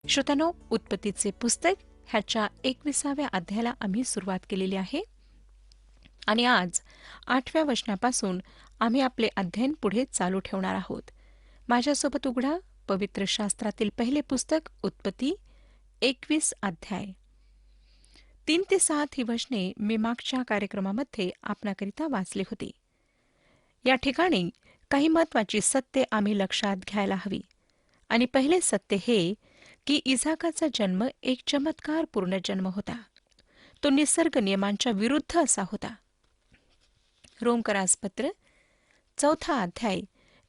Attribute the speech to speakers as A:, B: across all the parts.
A: श्रोत्यानो, उत्पत्तीचे पुस्तक ह्याच्या 21व्या अध्यायाला आम्ही सुरुवात केलेली आहे आणि आज 8व्या वचनापासून आम्ही आपले अध्ययन पुढे चालू ठेवणार आहोत. माझ्यासोबत उघडा पवित्र शास्त्रातील पहिले पुस्तक उत्पत्ती 21 अध्याय. 3 ते 7 ही वचने मी मागच्या कार्यक्रमामध्ये आपणाकरिता वाचली होती. या ठिकाणी काही महत्वाची सत्ये आम्ही लक्षात घ्यायला हवी. आणि पहिले सत्य हे की इसाकाचा जन्म एक चमत्कारपूर्ण जन्म होता. तो निसर्ग नियमांच्या विरुद्ध असा होता. रोमकरासपत्र 4 अध्याय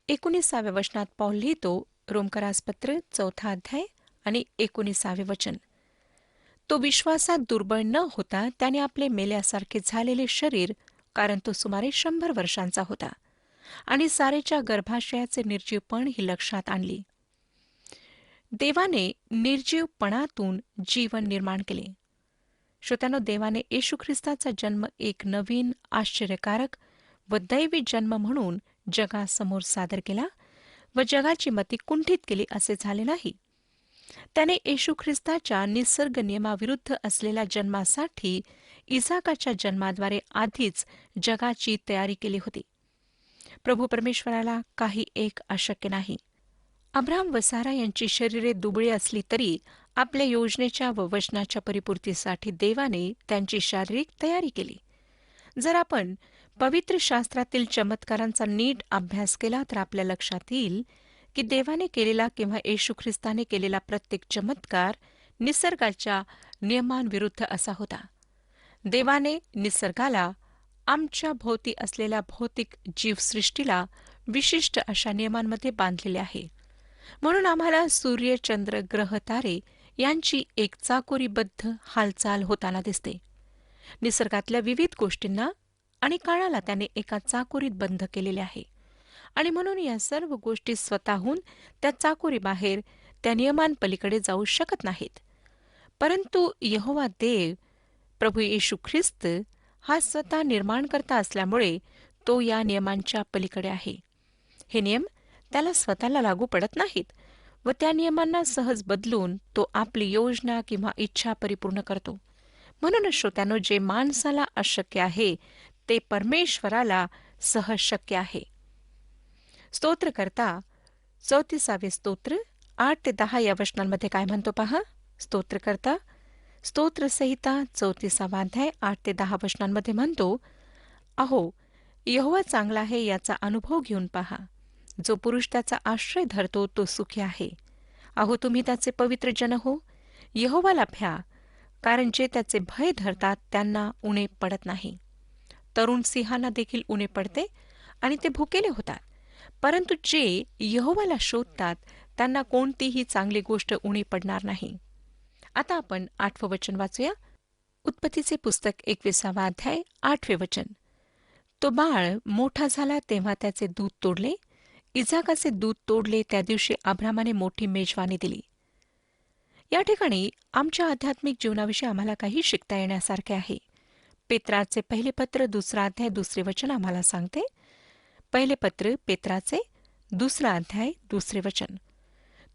A: 19व्या वचनात पौल लिहितो. रोमकरासपत्र 4 अध्याय आणि 19 वचन. तो विश्वासात दुर्बळ न होता त्याने आपले मेल्यासारखे झालेले शरीर, कारण तो सुमारे 100 वर्षांचा होता, आणि सारेच्या गर्भाशयाचे निर्जीवपण ही लक्षात आणली. देवाने निर्जीवपणातून जीवन निर्माण केले. श्रोत्यानो, देवाने येशू ख्रिस्ताचा जन्म एक नवीन, आश्चर्यकारक व दैवी जन्म म्हणून जगासमोर सादर केला व जगाची मती कुंठित केली असे झाले नाही. त्याने येशू ख्रिस्ताच्या निसर्ग नियमाविरुद्ध असलेल्या जन्मासाठी इसाकाच्या जन्माद्वारे आधीच जगाची तयारी केली होती. प्रभू परमेश्वराला काही एक अशक्य नाही. अब्राहम व सारा यांची शरीरे दुबळी असली तरी आपल्या योजनेच्या व वचनाच्या परिपूर्तीसाठी देवाने त्यांची शारीरिक तयारी केली. जर आपण पवित्र शास्त्रातील चमत्कारांचा नीट अभ्यास केला तर आपल्या लक्षात येईल की देवाने केलेला किंवा येशू ख्रिस्ताने केलेला प्रत्येक चमत्कार निसर्गाच्या नियमांविरुद्ध असा होता. देवाने निसर्गाला, आमच्या भोवती असलेल्या भौतिक जीवसृष्टीला विशिष्ट अशा नियमांमध्ये बांधलेले आहे. म्हणून आम्हाला सूर्य, चंद्र, ग्रह, तारे यांची एक चाकोरीबद्ध हालचाल होताना दिसते. निसर्गातल्या विविध गोष्टींना आणि काळाला त्याने एका चाकोरीत बंद केलेले आहे, आणि म्हणून या सर्व गोष्टी स्वतःहून त्या चाकोरीबाहेर त्या नियमांपलीकडे जाऊ शकत नाहीत. परंतु यहोवा देव, प्रभू येशू ख्रिस्त हा स्वतः निर्माणकर्ता असल्यामुळे तो या नियमांच्या पलीकडे आहे. हे नियम त्याला स्वतःला लागू पडत नाहीत व त्या नियमांना सहज बदलून तो आपली योजना किंवा इच्छा परिपूर्ण करतो. म्हणूनच श्रोत्यानो, जे माणसाला अशक्य आहे ते परमेश्वराला सहज शक्य आहे. स्तोत्रकर्ता 34 स्तोत्र 8 ते 10 या वचनांमध्ये काय म्हणतो पहा. स्तोत्रकर्ता स्तोत्रसंहिता 34 अध्याय 8 ते 10 वचनांमध्ये म्हणतो, अहो, यहोवा चांगला आहे याचा अनुभव घेऊन पहा. जो पुरुष त्याचा आश्रय धरतो तो सुखी आहे. अहो, तुम्ही त्याचे पवित्र जन हो. यहोवाला भ्या, कारण जे त्याचे भय धरतात त्यांना उणे पडत नाही. तरुण सिंहांना देखील उणे पडते आणि ते भुकेले होतात, परंतु जे यहोवाला शोधतात त्यांना कोणतीही चांगली गोष्ट उणी पडणार नाही. आता आपण 8वं वचन वाचूया. उत्पत्तीचे पुस्तक 21 अध्याय 8 वचन. तो बाळ मोठा झाला तेव्हा त्याचे दूध तोडले. इसाकाचे दूध तोडले त्या दिवशी अब्रामाने मोठी मेजवानी दिली. या ठिकाणी आमच्या आध्यात्मिक जीवनाविषयी आम्हाला काही शिकता येण्यासारखे आहे. पेत्राचे पहिले पत्र 2 अध्याय 2 वचन आम्हाला सांगते. पहिले पत्र पेत्राचे 2 अध्याय 2 वचन.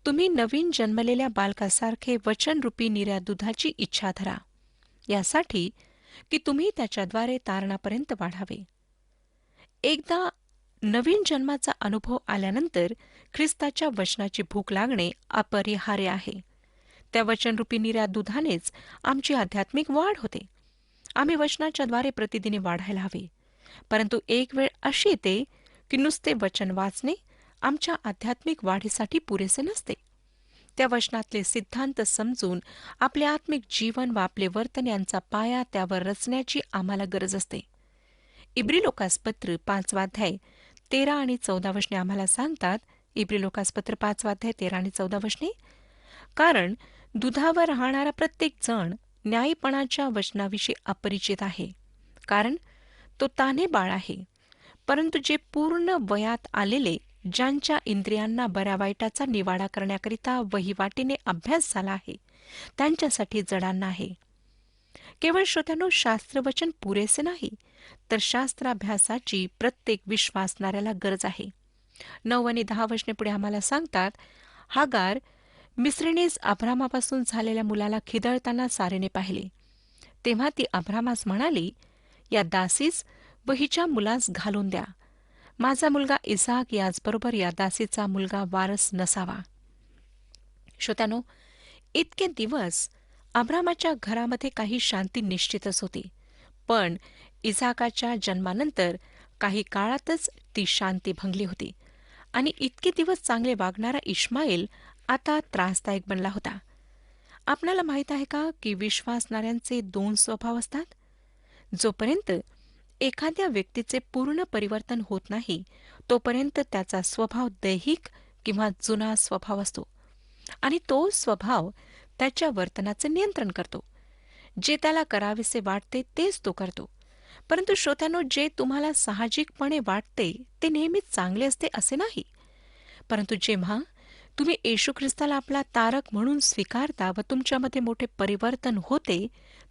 A: तुम्ही नवीन जन्मलेल्या बालकासारखे वचनरूपी निर्या दुधाची इच्छा धरा, यासाठी की तुम्ही त्याच्याद्वारे तारणापर्यंत वाढावे. एकदा नवीन जन्माचा अनुभव आल्यानंतर ख्रिस्ताच्या वचनाची भूक लागणे अपरिहार्य आहे. त्या वचनरूपी निर्या दुधानेच आमची आध्यात्मिक वाढ होते. आम्ही वचनाच्याद्वारे प्रतिदिनी वाढायला हवे. परंतु एक वेळ अशी येते की नुसते वचन वाचणे आमच्या आध्यात्मिक वाढीसाठी पुरेसे नसते. त्या वचनातले सिद्धांत समजून आपले आत्मिक जीवन व आपले वर्तन यांचा पाया त्यावर रचण्याची आम्हाला गरज असते. इब्री लोकासपत्र 5 अध्याय 13 आणि 14 वचने आम्हाला सांगतात. इब्री लोकासपत्र 5 अध्याय 13 आणि 14 वचने. कारण दुधावर राहणारा प्रत्येक जण न्यायीपणाच्या वचनाविषयी अपरिचित आहे, कारण तो तान्हे बाळ आहे. परंतु जे पूर्ण वयात आलेले, ज्यांच्या इंद्रियांना बऱ्या वाईटाचा निवाडा करण्याकरिता वहिवाटीने अभ्यास झाला आहे, त्यांच्यासाठी जडांना आहे. केवळ श्रोत्यानो, शास्त्रवचन पुरेसे नाही, तर शास्त्राभ्यासाची प्रत्येक विश्वासणाऱ्याला गरज आहे. 9 आणि 10 वचने पुढे आम्हाला सांगतात, हागार मिस्रीनेच अब्रामापासून झालेल्या मुलाला खिदळताना सारेने पाहिले. तेव्हा ती अब्रामास म्हणाली, या दासीस व हिच्या मुलास घालून द्या. माझा मुलगा इसाक याचबरोबर या दासीचा मुलगा वारस नसावा. श्रोत्यानो, इतके दिवस अब्रामाच्या घरामध्ये काही शांती निश्चितच होती. पण इसाकाच्या जन्मानंतर काही काळातच ती शांती भंगली होती आणि इतके दिवस चांगले वागणारा इश्माईल आता त्रासदायक बनला होता. आपणाला माहीत आहे का की विश्वासणाऱ्यांचे दोन स्वभाव असतात. जोपर्यंत एखाद्या व्यक्तीचे पूर्ण परिवर्तन होत नाही तोपर्यंत त्याचा स्वभाव दैहिक किंवा जुना स्वभाव असतो आणि तो स्वभाव त्याच्या वर्तनाचे नियंत्रण करतो. जे त्याला करावेसे वाटते तेच तो करतो. परंतु श्रोत्यानो, जे तुम्हाला साहजिकपणे वाटते ते नेहमीच चांगले असते असे नाही. परंतु जेव्हा तुम्ही येशू ख्रिस्ताला आपला तारक म्हणून स्वीकारता व तुमच्यामध्ये मोठे परिवर्तन होते,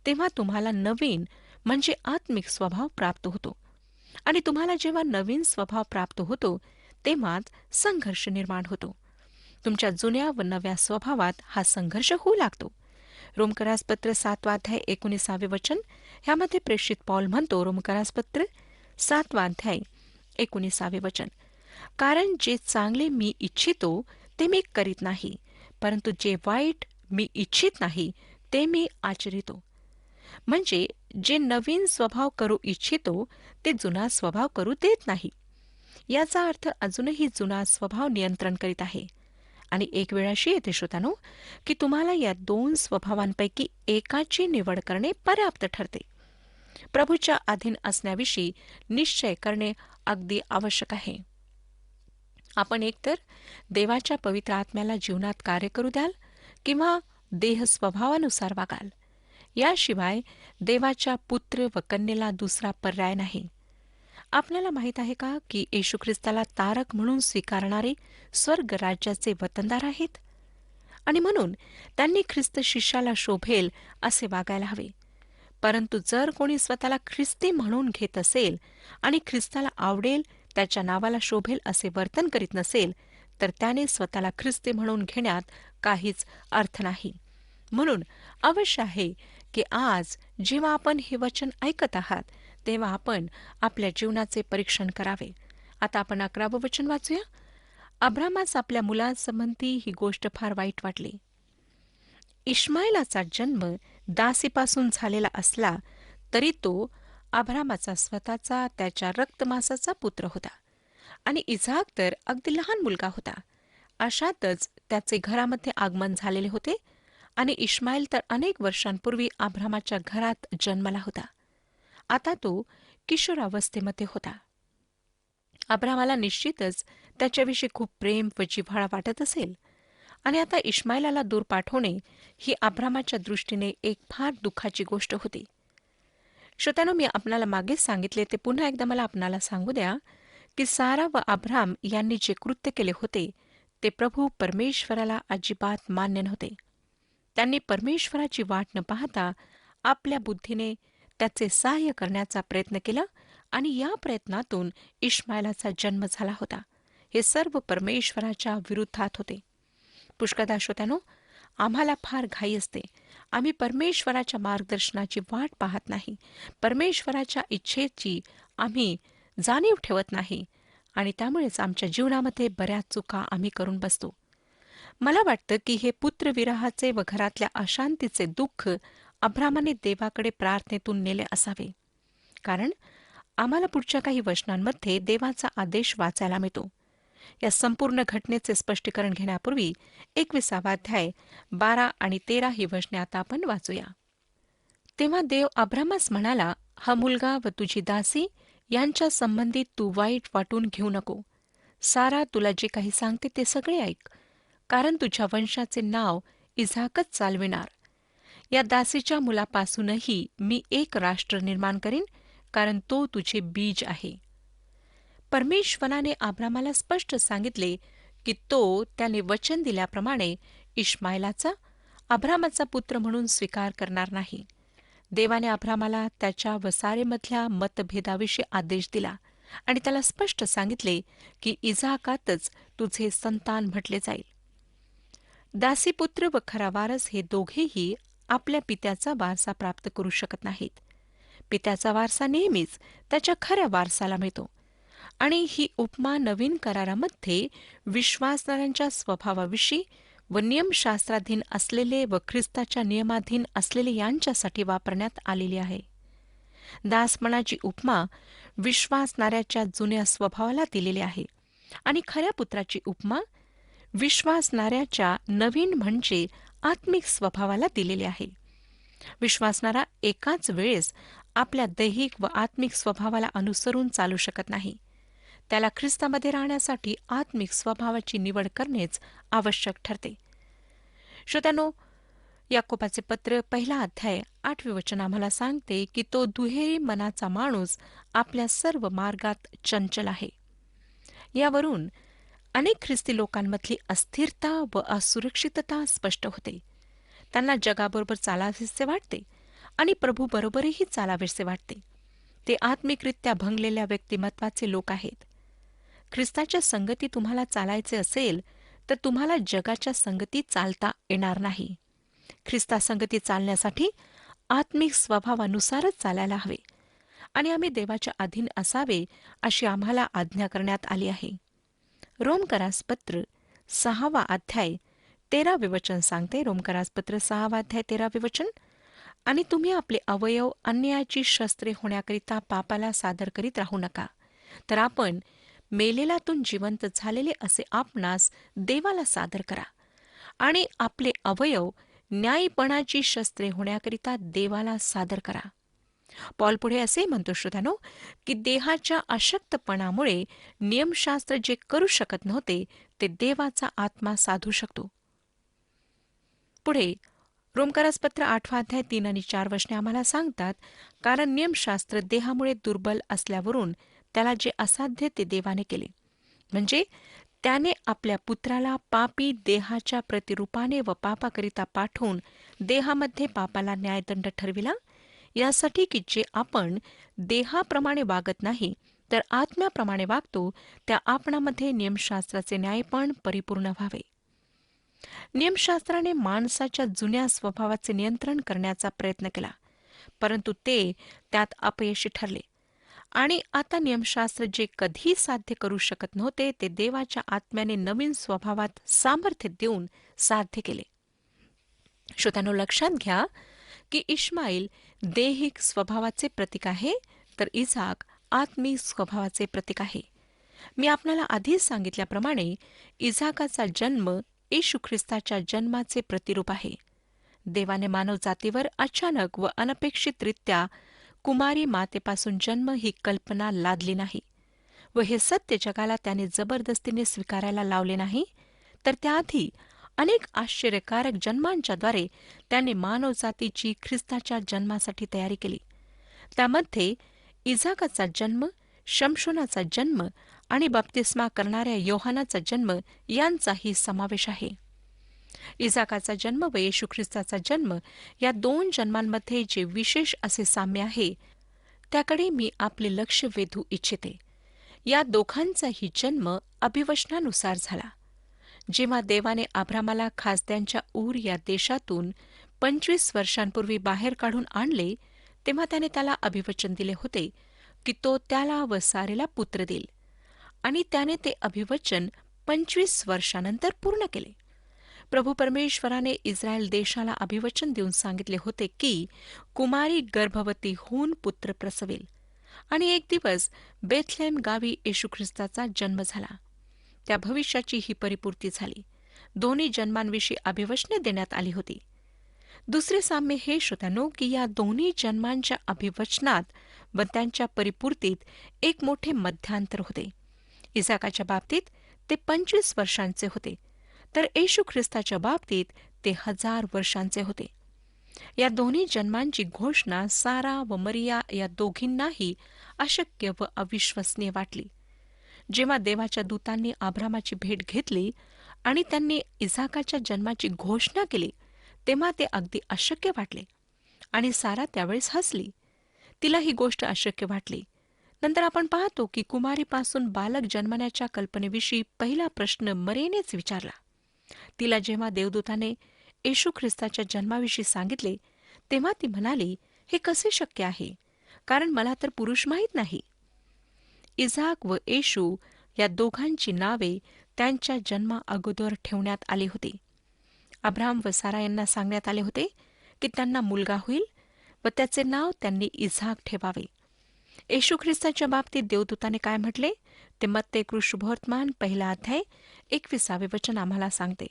A: तेव्हा तुम्हाला नवीन म्हणजे आत्मिक स्वभाव प्राप्त होतो. आणि तुम्हाला जेव्हा नवीन स्वभाव प्राप्त होतो तेव्हाच संघर्ष निर्माण होतो. तुमच्या जुन्या व नव्या स्वभावात हा संघर्ष होऊ लागतो. रोमकरासपत्र 7:19 ह्यामध्ये प्रेषित पौल म्हणतो, रोमकरासपत्र 7:19, कारण जे चांगले मी इच्छितो ते मी करीत नाही, परंतु जे वाईट मी इच्छित नाही ते मी आचरितो. म्हणजे जे नवीन स्वभाव करू इच्छितो ते जुना स्वभाव करू देत नाही. याचा अर्थ अजूनही जुना स्वभाव नियंत्रण करीत आहे. आणि एक वेळ अशी येते श्रोतानो, की तुम्हाला या दोन स्वभावांपैकी एकाची निवड करणे पर्याप्त ठरते. प्रभूच्या अधीन असण्याविषयी निश्चय करणे अगदी आवश्यक आहे. आपण एकतर देवाच्या पवित्र आत्म्याला जीवनात कार्य करू द्याल किंवा देह स्वभावानुसार वागाल. याशिवाय देवाच्या पुत्र व कन्येला दुसरा पर्याय नाही. आपल्याला माहीत आहे का की येशू ख्रिस्ताला तारक म्हणून स्वीकारणारे स्वर्ग राज्याचे वतनदार आहेत आणि म्हणून त्यांनी ख्रिस्त शिष्याला शोभेल असे वागायला हवे. परंतु जर कोणी स्वतःला ख्रिस्ती म्हणून घेत असेल आणि ख्रिस्ताला आवडेल, त्याच्या नावाला शोभेल असे वर्तन करीत नसेल, तर त्याने स्वतःला ख्रिस्ती म्हणून घेण्यात काहीच अर्थ नाही. म्हणून अवश्य आहे की आज जेव्हा आपण हे वचन ऐकत आहात तेव्हा आपण आपल्या जीवनाचे परीक्षण करावे. आता आपण 11वं वचन वाचूया. अब्रामास आपल्या मुलांसंबंधी ही गोष्ट फार वाईट वाटली. इश्माईलाचा जन्म दासीपासून झालेला असला तरी तो अब्रामाचा स्वतःचा त्याच्या रक्तमासाचा पुत्र होता आणि इसाक तर अगदी लहान मुलगा होता. अशातच त्याचे घरामध्ये आगमन झालेले होते आणि इश्माईल तर अनेक वर्षांपूर्वी अब्रामाच्या घरात जन्मला होता. आता तो किशोरावस्थेमध्ये होता. अब्रामाला निश्चितच त्याच्याविषयी खूप प्रेम व जिव्हाळा वाटत असेल आणि आता इश्माईलाला दूर पाठवणे ही अब्रामाच्या दृष्टीने एक फार दुःखाची गोष्ट होती. श्रोत्यानो, मी आपणाला मागेच सांगितले ते पुन्हा एकदा मला आपणाला सांगू द्या की सारा व अब्राम यांनी जे कृत्य केले होते ते प्रभू परमेश्वराला अजिबात मान्य नव्हते. त्यांनी परमेश्वराची वाट न पाहता आपल्या बुद्धीने त्याचे सहाय्य करण्याचा प्रयत्न केला आणि या प्रयत्नातून इश्माईलाचा जन्म झाला होता. हे सर्व परमेश्वराच्या विरुद्धात होते. पुष्कळदा श्रोत्यानो, आम्हाला फार घाई असते. आम्ही परमेश्वराच्या मार्गदर्शनाची वाट पाहत नाही. परमेश्वराच्या इच्छेची आम्ही जाणीव ठेवत नाही आणि त्यामुळेच आमच्या जीवनामध्ये बऱ्याच चुका आम्ही करून बसतो. मला वाटतं की हे पुत्रविरहाचे व घरातल्या अशांतीचे दुःख अब्रामाने देवाकडे प्रार्थनेतून नेले असावे. कारण आम्हाला पुढच्या काही वचनांमध्ये देवाचा आदेश वाचायला मिळतो. या संपूर्ण घटनेचे स्पष्टीकरण घेण्यापूर्वी 21वा अध्याय 12 आणि 13 ही वचने आता आपण वाचूया. तेव्हा देव अब्रामास म्हणाला, हा मुलगा व तुझी दासी यांच्या संबंधित तू वाईट वाटून घेऊ नको. सारा तुला जे काही सांगते ते सगळे ऐक, कारण तुझ्या वंशाचे नाव इसाकच चालविणार. या दासीच्या मुलापासूनही मी एक राष्ट्र निर्माण करीन, कारण तो तुझे बीज आहे. परमेश्वराने अब्रामाला स्पष्ट सांगितले की तो त्याने वचन दिल्याप्रमाणे इश्माईलाचा अब्रामाचा पुत्र म्हणून स्वीकार करणार नाही. देवाने अब्रामाला त्याच्या व सारेमधल्या मतभेदाविषयी आदेश दिला आणि त्याला स्पष्ट सांगितले की इसाकातच तुझे संतान म्हटले जाईल. दासीपुत्र व खरा वारस हे दोघेही आपल्या पित्याचा वारसा प्राप्त करू शकत नाहीत. पित्याचा वारसा नेहमीच त्याच्या खऱ्या वारसाला मिळतो. आणि ही उपमा नवीन करारामध्ये विश्वासणाऱ्यांच्या स्वभावाविषयी व नियमशास्त्राधीन असलेले व ख्रिस्ताच्या नियमाधीन असलेले यांच्यासाठी वापरण्यात आलेली आहे. दासपणाची उपमा विश्वासणाऱ्याच्या जुन्या स्वभावाला दिलेली आहे आणि खऱ्या पुत्राची उपमा विश्वासणाऱ्याच्या नवीन म्हणजे आत्मिक स्वभावाला दिलेली आहे. विश्वासणारा एकाच वेळेस आपल्या दैहिक व आत्मिक स्वभावाला अनुसरून चालू शकत नाही. त्याला ख्रिस्तामध्ये राहण्यासाठी आत्मिक स्वभावाची निवड करणेच आवश्यक ठरते. श्रोत्यानो, याकोबाचे पत्र 1 अध्याय 8 वचन आम्हाला सांगते की तो दुहेरी मनाचा माणूस आपल्या सर्व मार्गात चंचल आहे. यावरून अनेक ख्रिस्ती लोकांमधली अस्थिरता व असुरक्षितता स्पष्ट होते. त्यांना जगाबरोबर चालावेसे वाटते आणि प्रभूबरोबरही चालावेसे वाटते. ते आत्मिकरित्या भंगलेल्या व्यक्तिमत्वाचे लोक आहेत. ख्रिस्ताच्या संगती तुम्हाला चालायचे असेल तर तुम्हाला जगाच्या संगतीत चालता येणार नाही. ख्रिस्ता संगती चालण्यासाठी आत्मिक स्वभावानुसारच चालायला हवे आणि आम्ही देवाच्या अधीन असावे अशी आम्हाला आज्ञा करण्यात आली आहे. रोमकरासपत्र 6 अध्याय 13 वचन सांगते. रोमकरासपत्र 6 अध्याय 13 वचन, आणि तुम्ही आपले अवयव अन्यायाची शस्त्रे होण्याकरिता पापाला सादर करीत राहू नका, तर आपण मेलेल्यातून जिवंत झालेले असे आपणास देवाला सादर करा आणि आपले अवयव न्यायपणाची शस्त्रे होण्याकरिता देवाला सादर करा. पॉल पुढे असे म्हणतो श्रोत्यानो की देहाच्या अशक्तपणामुळे नियमशास्त्र जे करू शकत नव्हते ते देवाचा आत्मा साधू शकतो. पुढे रोमकरासपत्र 8 अध्याय 3 आणि 4 वचने आम्हाला सांगतात, कारण नियमशास्त्र देहामुळे दुर्बल असल्यावरून त्याला जे असाध्य ते देवाने केले, म्हणजे त्याने आपल्या पुत्राला पापी देहाच्या प्रतिरूपाने व पापाकरिता पाठवून देहामध्ये पापाला न्यायदंड ठरविला, यासाठी की जे आपण देहाप्रमाणे वागत नाही तर आत्म्याप्रमाणे वागतो त्या आपणामध्ये नियमशास्त्राचे न्यायपण परिपूर्ण व्हावे. नियमशास्त्राने माणसाच्या जुन्या स्वभावाचे नियंत्रण करण्याचा प्रयत्न केला, परंतु ते त्यात अपयशी ठरले आणि आता नियमशास्त्र जे कधी साध्य करू शकत नव्हते ते देवाच्या आत्म्याने नवीन स्वभावात सामर्थ्य देऊन साध्य केले. श्रोत्यांनो, लक्षात घ्या की इश्माईल दैहिक स्वभावाचे प्रतीक आहे तर इसाक आत्मिक स्वभावाचे प्रतीक आहे. मी आपल्याला आधीच सांगितल्याप्रमाणे इसाकाचा जन्म येशू ख्रिस्ताच्या जन्माचे प्रतिरूप आहे. देवाने मानवजातीवर अचानक व अनपेक्षितरित्या कुमारी मातेपासून जन्म ही कल्पना लादली नाही व हे सत्य जगाला त्याने जबरदस्तीने स्वीकारायला लावले नाही, तर त्याआधी अनेक आश्चर्यकारक जन्मांच्याद्वारे त्याने मानवजातीची ख्रिस्ताच्या जन्मासाठी तयारी केली. त्यामध्ये इसाकाचा जन्म, शमशोनाचा जन्म आणि बप्तिस्मा करणाऱ्या योहानाचा जन्म यांचाही समावेश आहे. इसाकाचा जन्म व येशू ख्रिस्ताचा जन्म या दोन जन्मांमध्ये जे विशेष असे साम्य आहे त्याकडे मी आपले लक्ष वेधू इच्छिते. या दोघांचाही जन्म अभिवचनानुसार झाला. जेव्हा देवाने अब्रामाला खासद्यांच्या ऊर या देशातून 25 वर्षांपूर्वी बाहेर काढून आणले, तेव्हा त्याने त्याला अभिवचन दिले होते की तो त्याला व सारेला पुत्र देईल, आणि त्याने ते अभिवचन 25 वर्षानंतर पूर्ण केले. प्रभू परमेश्वराने इस्रायल देशाला अभिवचन देऊन सांगितले होते की कुमारी गर्भवती होऊन पुत्र प्रसवेल, आणि एक दिवस बेथलेम गावी येशू ख्रिस्ताचा जन्म झाला. त्या भविष्याची ही परिपूर्ती झाली. दोन्ही जन्मांविषयी अभिवचने देण्यात आली होती. दुसरे साम्य हे श्रोत्यानो की या दोन्ही जन्मांच्या अभिवचनात व त्यांच्या परिपूर्तीत एक मोठे मध्यांतर होते. इसाकाच्या बाबतीत ते 25 वर्षांचे होते, तर येशू ख्रिस्ताच्या बाबतीत ते 1000 वर्षांचे होते. या दोन्ही जन्मांची घोषणा सारा व मरिया या दोघींनाही अशक्य व अविश्वसनीय वाटली. जेव्हा देवाच्या दूतांनी अब्रामाची भेट घेतली आणि त्यांनी इसाकाच्या जन्माची घोषणा केली, तेव्हा ते अगदी अशक्य वाटले आणि सारा त्यावेळेस हसली. तिला ही गोष्ट अशक्य वाटली. नंतर आपण पाहतो की कुमारीपासून बालक जन्मण्याच्या कल्पनेविषयी पहिला प्रश्न मरेनेच विचारला. तिला जेव्हा देवदूताने येशू ख्रिस्ताच्या जन्माविषयी सांगितले, तेव्हा ती म्हणाली, हे कसे शक्य आहे, कारण मला तर पुरुष माहीत नाही. इसाक व येशू या दोघांची नावे त्यांच्या जन्मा अगोदर ठेवण्यात आली होती. अब्राहम व सारा यांना सांगण्यात आले होते की त्यांना मुलगा होईल व त्याचे नाव त्यांनी इसाक ठेवावे. येशू ख्रिस्ताच्या बाबतीत देवदूताने काय म्हटले ते मत्ते शुभवर्तमान 1 21 वचन आम्हाला सांगते.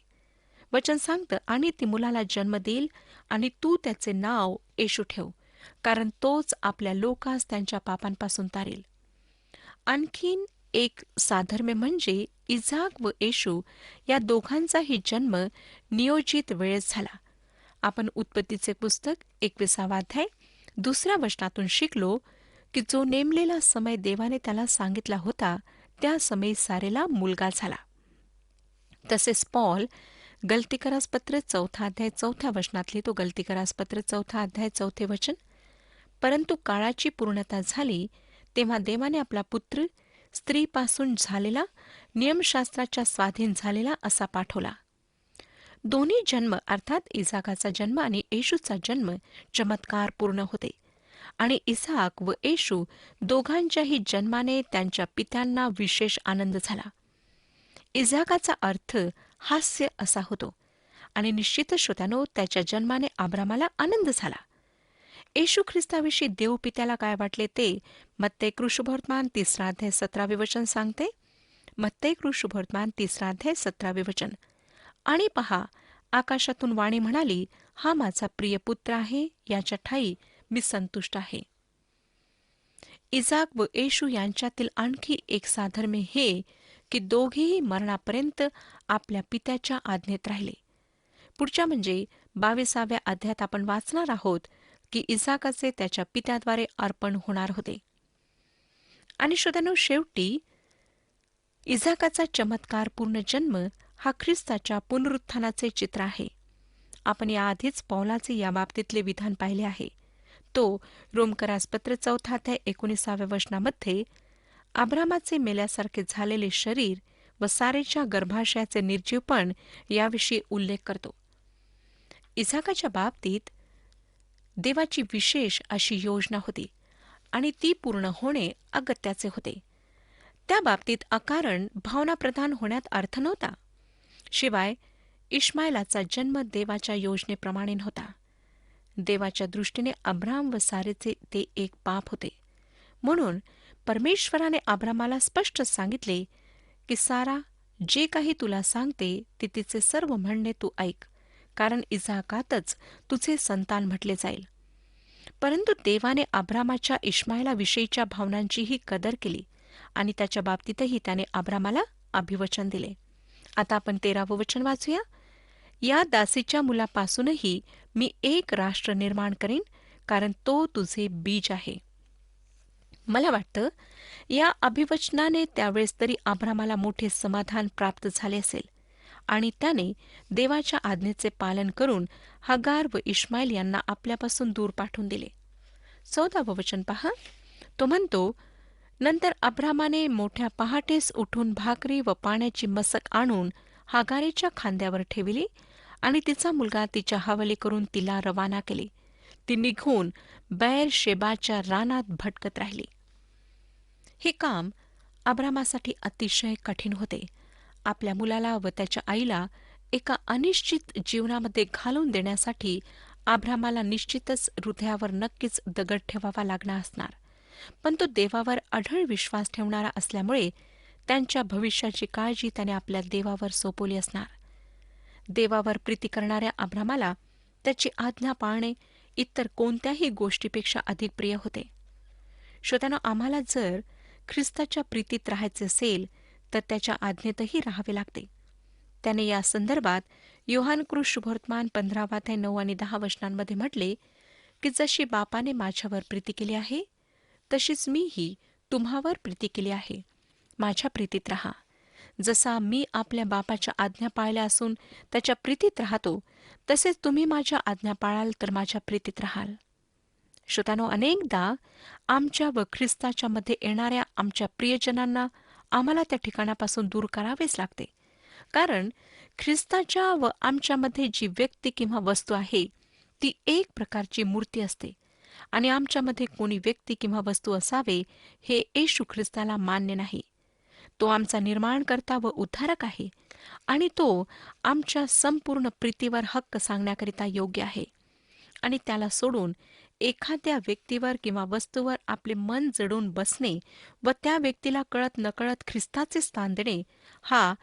A: वचन सांगतं, आणि ती मुलाला जन्म देईल आणि तू त्याचे नाव येशू ठेव, कारण तोच आपल्या लोकांस त्यांच्या पापांपासून तारेल. आणखीन एक साधर्म्य म्हणजे इसाक व येशू या दोघांचाही जन्म नियोजित वेळेत झाला. आपण उत्पत्तीचे पुस्तक 21 2 वचनातून शिकलो की जो नेमलेला समय देवाने त्याला सांगितला होता त्या समयी सारेला मुलगा झाला. तसेच पॉल गलतीकरासपत्र 4 वचनात लिहितो, गलतीकरासपत्र 4 वचन, परंतु काळाची पूर्णता झाली तेव्हा देवाने आपला पुत्र स्त्रीपासून झालेला, नियमशास्त्राच्या स्वाधीन झालेला असा पाठवला. दोन्ही जन्म अर्थात इसाकाचा जन्म आणि येशूचा जन्म चमत्कार पूर्ण होते, आणि इसाक व येशू दोघांच्याही जन्माने त्यांच्या पित्यांना विशेष आनंद झाला. इसाकाचा अर्थ हास्य असा होतो, आणि निश्चितच श्रोत्यानो त्याच्या जन्माने अब्रामाला आनंद झाला. येशू ख्रिस्ताविषयी देव पित्याला काय वाटले ते मत्ते शुभवर्तमान 3 17 वचन सांगते. मत्ते शुभवर्तमान 3 17 वचन, आणि पहा, आकाशातून वाणी म्हणाली, हा माझा प्रिय पुत्र आहे, याच्या ठाई मी संतुष्ट आहे. इसाक व येशू यांच्यातील आणखी एक साधर्म्य हे की दोघेही मरणापर्यंत आपल्या पित्याच्या आज्ञेत राहिले. पुढच्या म्हणजे 22व्या अध्यायात आपण वाचणार आहोत की इसाकाचे त्याच्या पित्याद्वारे अर्पण होणार होते. आणि श्रोत्यानो, शेवटी इसाकाचा चमत्कारपूर्ण जन्म हा ख्रिस्ताच्या पुनरुत्थानाचे चित्र आहे. आपण याआधीच पौलाचे या बाबतीतले विधान पाहिले आहे. तो रोमकरासपत्र 4 वचनामध्ये अब्रामाचे मेल्यासारखे झालेले शरीर व सारेच्या गर्भाशयाचे निर्जीवपण याविषयी उल्लेख करतो. इसाकाच्या बाबतीत देवाची विशेष अशी योजना होती आणि ती पूर्ण होणे अगत्याचे होते. त्या बाबतीत अकारण भावनाप्रधान होण्यात अर्थ नव्हता. शिवाय इश्माएलाचा जन्म देवाच्या योजनेप्रमाणे होता. देवाच्या दृष्टीने अब्राम व सारेचे ते एक पाप होते. म्हणून परमेश्वराने अब्रामाला स्पष्ट सांगितले की सारा जे काही तुला सांगते ते तिचे सर्व म्हणणे तू ऐक, कारण इसाकातच तुझे संतान म्हटले जाईल. परंतु देवाने अब्रामाच्या इश्माएलाविषयीच्या भावनांचीही कदर केली आणि त्याच्या बाबतीतही त्याने अब्रामाला अभिवचन दिले. आता आपण 13वं वचन वाचूया. या दासीच्या मुलापासूनही मी एक राष्ट्र निर्माण करीन, कारण तो तुझे बीज आहे. मला वाटतं या अभिवचनाने त्यावेळेस तरी अब्रामाला मोठे समाधान प्राप्त झाले असेल आणि त्याने देवाच्या आज्ञेचे पालन करून हगार व इश्माएल यांना आपल्यापासून दूर पाठवून दिले. 14वं वचन पहा. तो म्हणतो, नंतर अब्रामाने मोठ्या पहाटेस उठून भाकरी व पाण्याची मसक आणून हागारेच्या खांद्यावर ठेविली आणि तिचा मुलगा तिच्या हवाली करून तिला रवाना केले. ती निघून बैर शेबाच्या रानात भटकत राहिली. हे काम अब्रामासाठी अतिशय कठीण होते. आपल्या मुलाला व त्याच्या आईला एका अनिश्चित जीवनामध्ये घालून देण्यासाठी अब्रामाला निश्चितच हृदयावर नक्कीच दगड ठेवावा लागणार असणार. पण तो देवावर अढळ विश्वास ठेवणारा असल्यामुळे त्यांच्या भविष्याची काळजी त्याने आपल्या देवावर सोपवली असणार. देवावर प्रीती करणाऱ्या अब्रामाला त्याची आज्ञा पाळणे इतर कोणत्याही गोष्टीपेक्षा अधिक प्रिय होते. श्रोत्यानो, आम्हाला जर ख्रिस्ताच्या प्रीतीत राहायचे असेल तर त्याच्या आज्ञेतही राहावे लागते. त्याने या संदर्भात योहान शुभवर्तमान 15 9 आणि 10 वचनांमध्ये म्हटले की जशी बापाने माझ्यावर प्रीती केली आहे तशीच मीही तुम्हावर प्रीती केली आहे. माझ्या प्रीतीत राहा. जसा मी आपल्या बापाच्या आज्ञा पाळल्या असून त्याच्या प्रीतीत राहतो, तसेच तुम्ही माझ्या आज्ञा पाळाल तर माझ्या प्रीतीत राहाल. श्रोत्यानो, अनेकदा आमच्या व ख्रिस्ताच्या मध्ये येणाऱ्या आमच्या प्रियजनांना आम्हाला त्या ठिकाणापासून दूर करावेच लागते. कारण ख्रिस्ताच्या व आमच्यामध्ये जी व्यक्ती किंवा वस्तू आहे ती एक प्रकारची मूर्ती असते आणि आमच्यामध्ये कोणी व्यक्ती किंवा वस्तू असावे हे येशू ख्रिस्ताला मान्य नाही. तो आमचा निर्माणकर्ता व उद्धारक आहे आणि तो आमच्या संपूर्ण प्रीतीवर हक्क सांगण्याकरिता योग्य आहे. आणि त्याला सोडून एखाद्या व्यक्तीवर किंवा वस्तूवर आपले मन जडून बसणे व त्या व्यक्तीला कळत नकळत ख्रिस्ताचे स्थान देणे हा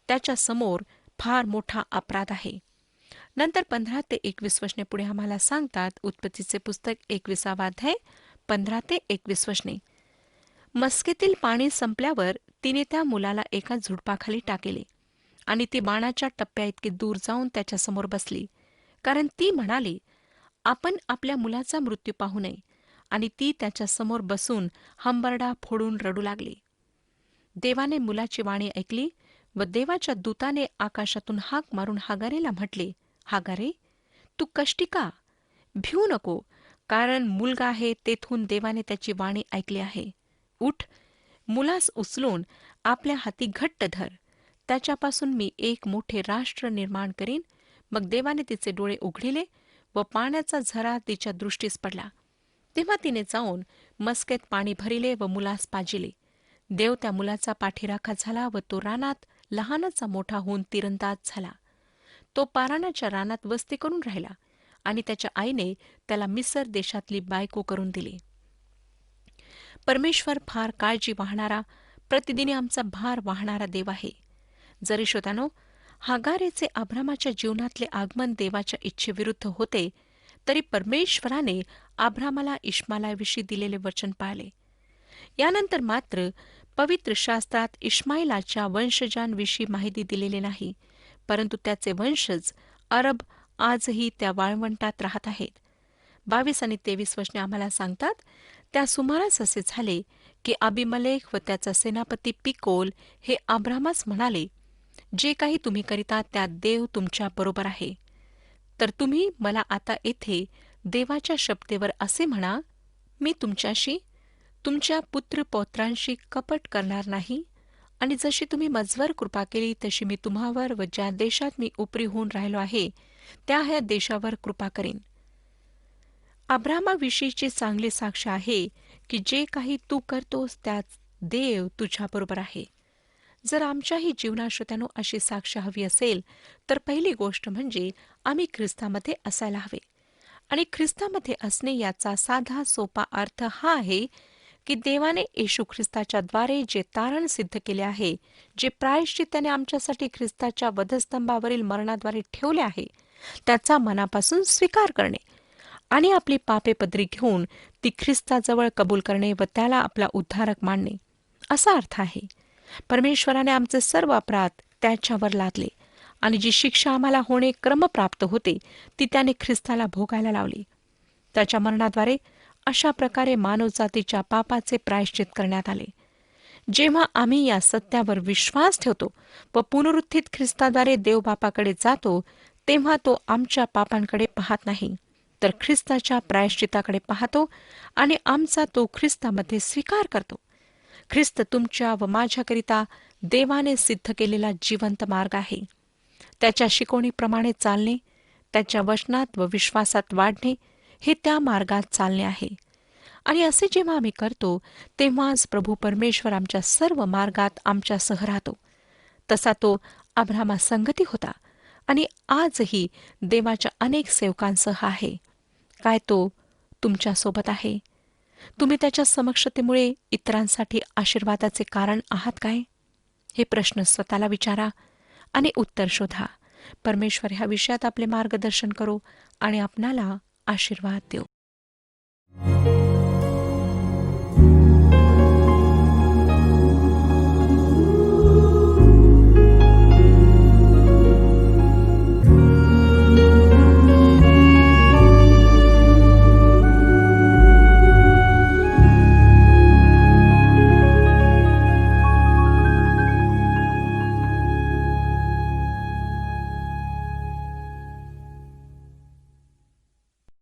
A: त्याच्या समोर फार मोठा अपराध आहे. नंतर 15 ते 21 वचने पुढे आम्हाला सांगतात. उत्पत्तीचे पुस्तक 21 अध्याय 15 ते 21 वचने. मस्केतील पाणी संपल्यावर तिने त्या मुलाला एका झुडपाखाली टाकले आणि ती बाणाच्या टप्प्याइतकी दूर जाऊन त्याच्यासमोर बसली, कारण ती म्हणाली, आपण आपल्या मुलाचा मृत्यू पाहू नये. आणि ती त्याच्यासमोर बसून हंबरडा फोडून रडू लागली. देवाने मुलाची वाणी ऐकली व देवाच्या दूताने आकाशातून हाक मारून हागारेला म्हटले, हागारे, तू कष्टी का? भिवू नको, कारण मुलगा आहे तेथून देवाने त्याची वाणी ऐकली आहे. उठ, मुलास उचलून आपल्या हाती घट्ट धर. त्याच्यापासून मी एक मोठे राष्ट्र निर्माण करीन. मग देवाने तिचे डोळे उघडिले व पाण्याचा झरा तिच्या दृष्टीस पडला. तेव्हा तिने जाऊन मस्केत पाणी भरिले व मुलास पाजिले. देव त्या मुलाचा पाठीराखा झाला व तो रानात लहानाचा मोठा होऊन तिरंदाज झाला. तो पारानाच्या रानात वस्ती करून राहिला आणि त्याच्या आईने त्याला मिसर देशातली बायको करून दिली. परमेश्वर फार काळजी वाहणारा, प्रतिदिनी आमचा भार वाहणारा देव आहे. जरी श्रोतानो, हागारेचे अब्रामाच्या जीवनातले आगमन देवाच्या इच्छेविरुद्ध होते, तरी परमेश्वराने अब्रामाला इश्माईलाविषयी दिलेले वचन पाळले. यानंतर मात्र पवित्र शास्त्रात इश्माईलाच्या वंशजांविषयी माहिती दिलेली नाही, परंतु त्याचे वंशज अरब आजही त्या वाळवंटात राहत आहेत. 22 आणि 23 वचने आम्हाला सांगतात. त्या सुमारास असे झाले की अबिमलेख व त्याचा सेनापती पिकोल हे अब्रामास म्हणाले, जे काही तुम्ही करिता त्यात देव तुमच्या बरोबर आहे. तर तुम्ही मला आता येथे देवाच्या शपथेवर असे म्हणा, मी तुमच्याशी, तुमच्या पुत्रपौत्रांशी कपट करणार नाही, आणि जशी तुम्ही मजवर कृपा केली तशी मी तुम्हावर व ज्या देशात मी उपरी होऊन राहिलो आहे त्या ह्या देशावर कृपा करीन. अब्रामाविषयीची चांगली साक्ष आहे की जे काही तू करतोस त्यात देव तुझ्याबरोबर आहे. जर आमच्याही जीवनात श्रोत्यानो अशी साक्ष हवी असेल तर पहिली गोष्ट म्हणजे आम्ही ख्रिस्तामध्ये असायला हवे. आणि ख्रिस्तामध्ये असणे याचा साधा सोपा अर्थ हा आहे की देवाने येशू ख्रिस्ताच्या द्वारे जे तारण सिद्ध केले आहे, जे प्रायश्चित त्याने आमच्यासाठी ख्रिस्ताच्या वधस्तंभावरील मरणाद्वारे ठेवले आहे, त्याचा मनापासून स्वीकार करणे आणि आपली पापे पदरी घेऊन ती ख्रिस्ताजवळ कबूल करणे व त्याला आपला उद्धारक मानणे, असा अर्थ आहे. परमेश्वराने आमचे सर्व अपराध त्याच्यावर लादले आणि जी शिक्षा आम्हाला होणे क्रमप्राप्त होते ती त्याने ख्रिस्ताला भोगायला लावली. त्याच्या मरणाद्वारे अशा प्रकारे मानवजातीच्या पापाचे प्रायश्चित करण्यात आले. जेव्हा आम्ही या सत्यावर विश्वास ठेवतो व पुनरुत्थित ख्रिस्ताद्वारे देवबापाकडे जातो, तेव्हा तो आमच्या पापांकडे पाहत नाही, तर ख्रिस्ताच्या प्रायश्चिताकडे पाहतो आणि आमचा तो ख्रिस्तामध्ये स्वीकार करतो. ख्रिस्त तुमच्या व माझ्याकरिता देवाने सिद्ध केलेला जिवंत मार्ग आहे. त्याच्या शिकवणीप्रमाणे चालणे, त्याच्या वचनात व विश्वासात वाढणे हे त्या मार्गात चालणे आहे. आणि असे जेव्हा आम्ही करतो तेव्हाच प्रभू परमेश्वर आमच्या सर्व मार्गात आमच्यासह राहतो. तसा तो अब्रामासंगती होता आणि आजही देवाच्या अनेक सेवकांसह आहे. काय तो तुमच्यासोबत आहे? तुम्ही त्याच्या समक्षतेमुळे इतरांसाठी आशीर्वादाचे कारण आहात काय? हे प्रश्न स्वतःला विचारा आणि उत्तर शोधा. परमेश्वर ह्या विषयात आपले मार्गदर्शन करो आणि आपणाला आशीर्वाद देऊ.